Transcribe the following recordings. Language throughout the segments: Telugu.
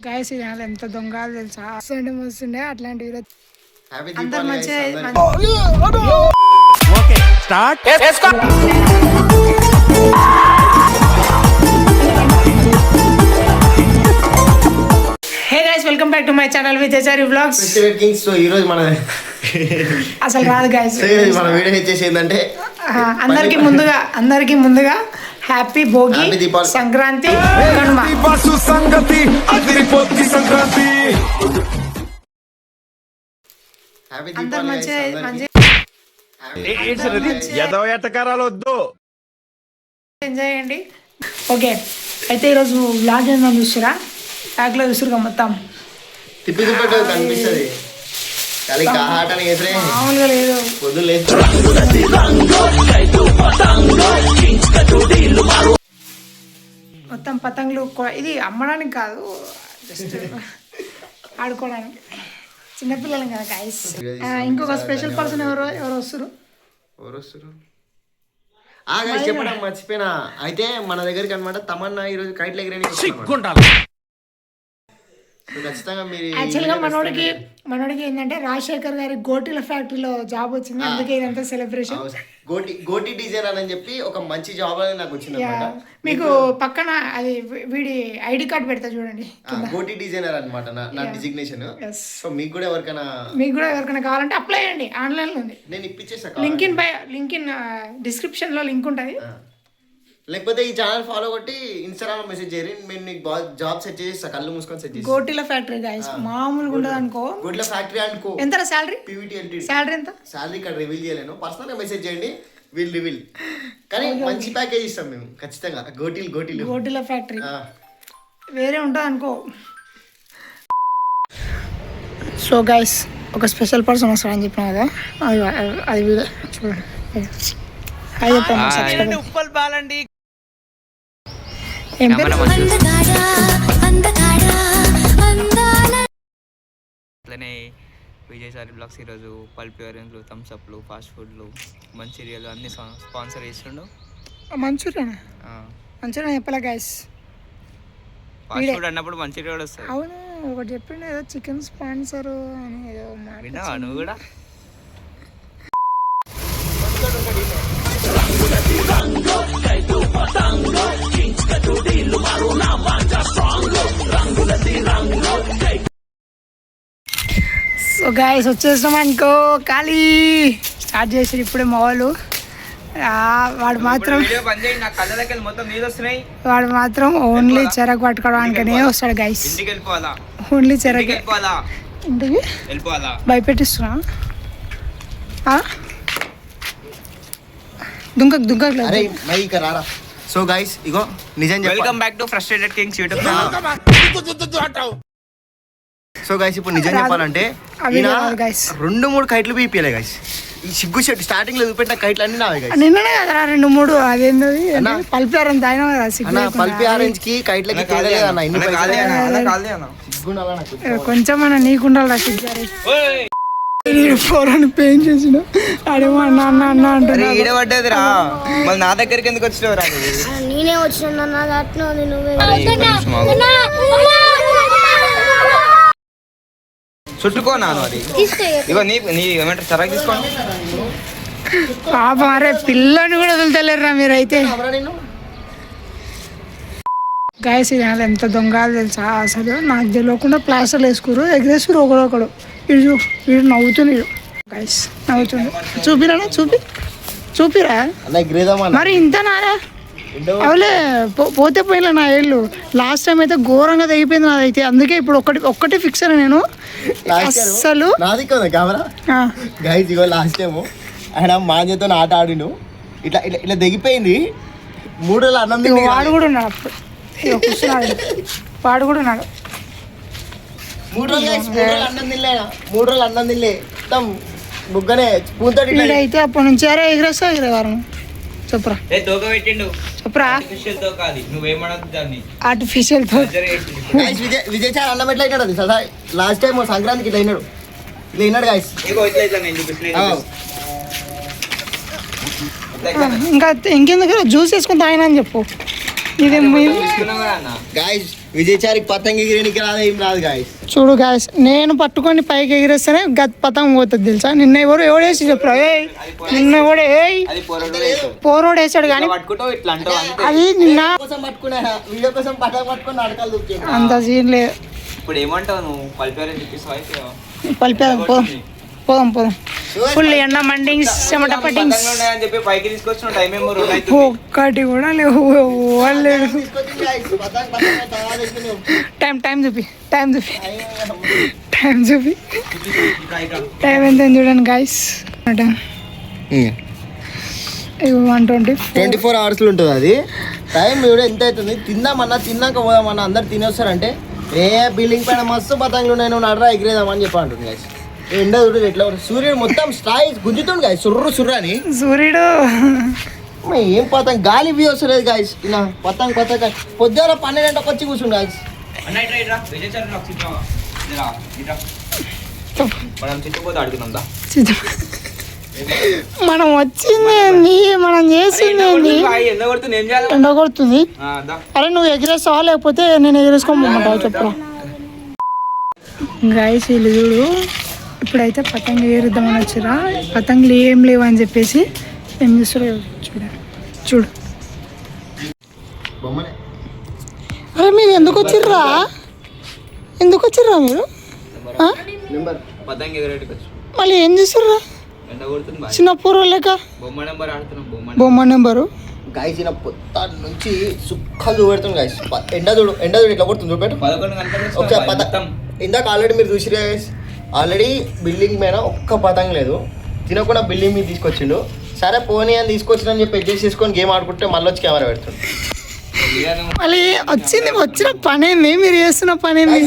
గాయస్ ఇది ఎంత దొంగలు తెలుసా అసలు వస్తుండే అట్లాంటి అందరు hey guys welcome back to my channel Vijayachari vlogs kings. So ఈ రోజు మన అసలు రాదు గైస్ మన వీడియో వచ్చేసి ఏంటంటే అందరికి ముందుగా హ్యాపీ భోగి సంక్రాంతి కనుమ. అందరు ఎంజాయ్ చేయండి. ఓకే అయితే ఈరోజు వ్లాగ్ ఏందని చూసిరా, బ్యాగ్లో చూసిరుగా మొత్తం తిప్పి కనిపిస్తుంది మామూలుగా లేదు. మొత్తం పతంగులు ఇది అమ్మడానికి కాదు, జస్ట్ ఆడుకోవడానికి. చిన్నపిల్లలు కదా గైస్. ఇంకొక స్పెషల్ పర్సన్ ఎవరు వస్తారు చెప్పడం మర్చిపోయినా. అయితే మన దగ్గరికి అనమాట తమన్నా ఈరోజు కైట్లు ఎగిరే ఖచ్చితంగా మీరు యాక్చువల్గా మనోడికి ఏంటంటే రాజశేఖర్ గారి గోటీల ఫ్యాక్టరీలో జాబ్ వచ్చింది, అందుకే ఇదంతా సెలబ్రేషన్. గోటి డిజైనర్ అని చెప్పి ఒక మంచి జాబ్ అనేది నాకు వచ్చింది. మీకు పక్కన అది వీడి ఐడి కార్డ్ పెడతా చూడండి, గోటి డిజైనర్ అనమాట నా డిజిగ్నేషన్. సో మీకు కూడా ఎవరికైనా కావాలంటే అప్లై చేయండి, ఆన్లైన్ లో ఉంది. నేను ఇప్పించేస్తా. లింక్ ఇన్ డిస్క్రిప్షన్ లో లింక్ ఉంటుంది. లేకపోతే ఈ ఛానల్ ఫాలో కొట్టి ఇన్స్టాగ్రామ్ మెసేజ్ చేయరు, నేను నీకు జాబ్ సెట్ చేసి కళ్ళు మూసుకొని సెట్ చేసి. గోటీల ఫ్యాక్టరీ గైస్ మామూలుగా ఉండదు అనుకో. గోటీల ఫ్యాక్టరీ అనుకో. ఎంత సాలరీ? సాలరీ ఎంత? సాలరీ ఇక్కడ రివీల్ చేయలేను, పర్సనల్ గా మెసేజ్ చేయండి, విల్ రివీల్. కానీ మంచి ప్యాకేజ్ ఇస్తాం మేము ఖచ్చితంగా. గోటీల ఫ్యాక్టరీ వేరే ఉంటుంది అనుకో. సో గైస్ ఒక స్పెషల్ పర్సన్ వస్తాడని చెప్పిన కదా, అది చూడండి. అట్లనే విజయసారి బ్లాగ్స్ ఈరోజు పల్ప్ ఆరెంజ్లు, థమ్స్ అప్లు, ఫాస్ట్ ఫుడ్లు, మంచూరియాలు అన్ని స్పాన్సర్ చేస్తుండు. మంచూరియా చెప్పలే గైస్, ఫాస్ట్ ఫుడ్ అన్నప్పుడు మంచూరియా కూడా వస్తుంది. అవును ఒకటి చెప్పిండు ఏదో చికెన్ స్పాన్సర్ అని ఏదో. విన్నావా నువ్వు కూడా? సో గైస్ వచ్చేసినాం అనుకో, ఖాళీ స్టార్ట్ చేసాడు ఇప్పుడే మా వాళ్ళు. వాడు మాత్రం ఓన్లీ చెరకు పట్టుకోవడానికనే వస్తాడు గైస్. ఓన్లీ చెరకు ఇంటికి భయపెట్టిస్తున్నా. సో గైస్ ఇగో నిజం welcome back to frustrated Kings YouTube channel. So guys ఇప్పుడు నిజం చెప్పాలంటే 2-3 కైట్లు పీపియలే గైస్. ఈ సిగ్గు చెట్టు స్టార్టింగ్ లో చూపెట్టిన కైట్లు అన్ని నావే గైస్. నిన్ననే కదరా 2-3. అదేంది పల్పి ఆరెంజ్ తాగినా కదా. పల్పి ఆరెంజ్ కి కైట్లకి తేలేదన్న ఇన్ని కొంచెం మన నీకుండాలి సిగ్గారు. ఫోన్ పెయిన్ చేసిన అడేమో అన్న అంటున్నా. ఈడబడ్డదిరా మళ్ళీ నా దగ్గరికి ఎందుకు వచ్చినావురా? నేనే వచ్చిన చుట్టుకోనా అది. ఇగో నీ ఏమంటారు చరాకు తీసుకోండి. పాపం అరే పిల్లని కూడా వదులుతలేరురా మీరైతే. గాయస్ ఇది ఎంత దొంగలు తెలుసా, అసలు నాకు తెలియకుండా ప్లాస్టర్లు వేసుకురు, ఎగరేసుకురు ఒకడొకడు. వీడు నవ్వుతున్నాడు గైస్, నవ్వుతుండు. చూపిరా మరి ఇంత నారా అవలే పోతే పోయినా నా ఏళ్ళు. లాస్ట్ టైం అయితే ఘోరంగా తెగిపోయింది నాదైతే, అందుకే ఇప్పుడు ఒక్కటి ఫిక్స్ అయినా నేను అసలు. లాస్ట్ టైం ఆయన మాంజతో ఆట ఆడిను, ఇట్లా తెగిపోయింది. 3 రోజులు అన్నం తిని వాడు కూడా ఉన్నాడు అప్పుడు, కూర్చున్నాడు వాడు కూడా ఉన్నాడు. 3 రోజులు అన్నం తినలే మొత్తం బుగ్గనే పూతో. అయితే అప్పటి నుంచి అరే ఎగరేస్తా ఎగరేవారు. చెప్పురా ఆర్టిఫిషియల్ తో. విజయ్ చార్ అన్నం ఎట్లా అయినాడు అది సదా. లాస్ట్ టైం సంక్రాంతికి ఇట్లా అయినాడు గాయస్. ఇంకా ఇంకెందుకు జ్యూస్ వేసుకుని తాగినా అని చెప్పు. ఇది తీసుకున్నాం కదా అన్న. గాయస్ విజయ్ చారికి పతంగి ఎగిరేనికి రాదు, ఏం రాదు గాయస్. చూడు గాయస్, నేను పట్టుకొని పైకి ఎగిరేస్తేనే పతంగ పోతుంది తెలుసా. నిన్న ఎవడేసి చెప్పరా? నిన్న ఎవడే అది పొరడు వేస్తాడు. పోరోడు వేసాడు కానీ పట్టుకుంటావు ఇట్లా అంటావు అంతే. అది నిన్న కోసం పట్టుకున్నా, వీడియో కోసం పట్టుకొని అడకాలు దొరికింది. అంత సీన్ లేదు. ఇప్పుడు ఏమంటావు నువ్వు పల్పేరని చెప్పేసి అయితే పలిపేదాం, పోదాం పోదాం. ఫుల్ ఎండ మండింగ్స్ చెమట పట్టింగ్స్ ఉన్నాయని చెప్పి పైకి తీసుకొచ్చిన టైం ఏమో 2 అవుతుంది. ఒక్కటి కూడా లేవు. వాళ్ళు తీసుకొచ్చింది guys. పతంగి తయారు చేసుకున్నాం. టైం చూపి టైం ఎంత చూడండి గాయస్. 1:20. 24 hours ఉంటుంది అది టైం. కూడా ఎంత అవుతుంది? తిన్నాక పోదామన్నా, అందరు తినేస్తారంటే ఏ బిల్డింగ్ పైన మస్తు పతంగులు ఉన్నాయి, నువ్వు నడరా ఎగిరేదామని చెప్పి అంటుంది గాయస్. ఎండ చూడు ఎట్లా ఉంది. సూర్యుడు మొత్తం స్టాయి గుంజుతుంది గాయస్, సుర్రు అని. సూర్యుడు ఏం పతంగ్ గాలి బి వస్తలేదు గాయస్. ఇలా పతంగ్ పొద్దున 12 గంటలకు వచ్చి కూర్చుంది గాయస్. అన్న ఇట్రా ఇట్రా విజయ్ సార్ నాకు చిత్రం ఇట్రా ఇట్రా మనం చిట్టుపోతే అడుగుతుందా మనం వచ్చింది ఏంది, మనం చేసింది ఏంది? ఎంత కొడుతుంది ఏం చేయాలి? ఎండ కొడుతుంది. దా. అరే నువ్వు ఎగిరేస్తావా లేకపోతే నేను ఎగిరేసుకోమంటావు చెప్పరా? గాయస్ వీళ్ళు చూడు, ఇప్పుడైతే పతంగ ఎగిరిద్దామని వచ్చిరా. పతంగులు ఏం లేవు అని చెప్పేసి ఏం చేస్తారో చూడు. బొమ్మనే అరే మీరు ఎందుకు వచ్చిర్రా మీరు? నెంబర్ పతంగి ఎగరేటికి వచ్చు. మళ్ళీ ఏం చేస్తారా? ఎండ కొడుతుంది బాగా. చిన్న పూర్వ లేక బొమ్మ నెంబర్ ఆడుతున్నాం. బొమ్మ నెంబరు గాయస్ ఇలా పొద్దు నుంచి సుక్కలు చూపెడుతుంది గాయస్. ఎండ చూడు ఇట్లా కొడుతుంది చూపెట్టు. 11 గంటలకు ఒకసారి ఇందాక ఆల్రెడీ మీరు చూసిరు గాయస్. ఆల్రెడీ బిల్డింగ్ మీద ఒక్క పతంగ లేదు, తినకుండా బిల్డింగ్ మీద తీసుకొచ్చిండు. సరే పోనీ అని తీసుకొచ్చిందని చెప్పి అడ్జస్ట్ చేసుకొని గేమ్ ఆడుకుంటే మళ్ళీ వచ్చి కెమెరా పెడుతుంది. మళ్ళీ వచ్చిన పనేంది, మీరు చేస్తున్న పనేంది?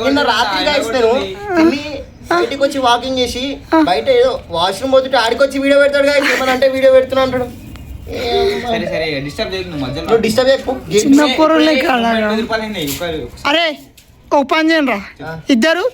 నిన్న రాత్రి గాయస్ నేను తిని బయటికి వచ్చి వాకింగ్ చేసి బయట ఏదో వాష్రూమ్ పోతుంటే ఆడికి వచ్చి వీడియో పెడతాడు గాయస్. ఏమన్నా అంటే వీడియో పెడుతున్నా అంటాడు. సరే డిస్టర్బ్ చేయకు నువ్వు మధ్యలో. నువ్వు డిస్టర్బ్ చేయకు. చిన్న పూర్వ లేక ₹20 అరే ఓ పని చేయండి రా, ఇద్దరు